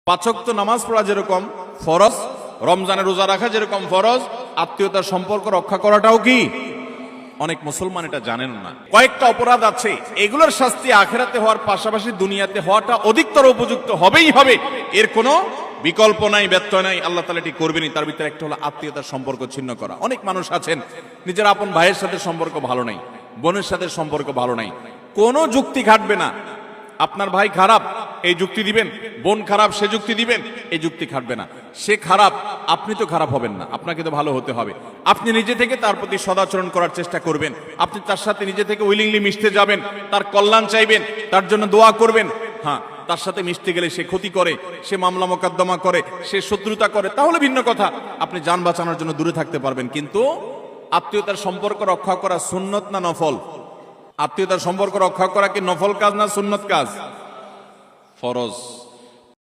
পাঁচ ওয়াক্ত নামাজ পড়া যেরকম ফরজ, রমজানের রোজা রাখা যেরকম ফরজ, আত্মীয়তার সম্পর্ক রক্ষা করাটাও কি। অনেক মুসলমান এটা জানেন না। কয়েকটা অপরাধ আছে, এগুলোর শাস্তি আখিরাতে হওয়ার পাশাপাশি দুনিয়াতে হওয়াটা অধিকতর উপযুক্ত হবেই হবে, এর কোনো বিকল্প নাই, ব্যত্যয় নাই। আল্লাহ তাআলা এটি করবেনই। তার ভিতরে একটা হলো আত্মীয়তার সম্পর্ক ছিন্ন করা। অনেক মানুষ আছেন নিজের আপন ভাইয়ের সাথে সম্পর্ক ভালো নাই, বোনের সাথে সম্পর্ক ভালো নাই, কোনো যুক্তি খাটবে না। আপনার ভাই খারাপ এই যুক্তি দিবেন, বোন খারাপ সে যুক্তি দিবেন, এই যুক্তি খাটবে না। সে খারাপ, আপনি তো খারাপ হবেন না, আপনাকে তো ভালো হতে হবে। আপনি নিজে থেকে তার প্রতি সদাচরণ করার চেষ্টা করবেন, আপনি তার সাথে নিজে থেকে উইলিংলি মিশতে যাবেন, তার কল্যাণ চাইবেন, তার জন্য দোয়া করবেন। হ্যাঁ, তার সাথে মিশতে গেলে সে ক্ষতি করে, সে মামলা মোকদ্দমা করে, সে শত্রুতা করে, তাহলে ভিন্ন কথা, আপনি যান বাঁচানোর জন্য দূরে থাকতে পারবেন। কিন্তু আত্মীয়তার সম্পর্ক রক্ষা করা সুন্নত না নফল? আত্মীয়তার সম্পর্ক রক্ষা করা কি নফল কাজ না সুন্নত কাজ? ফরজ।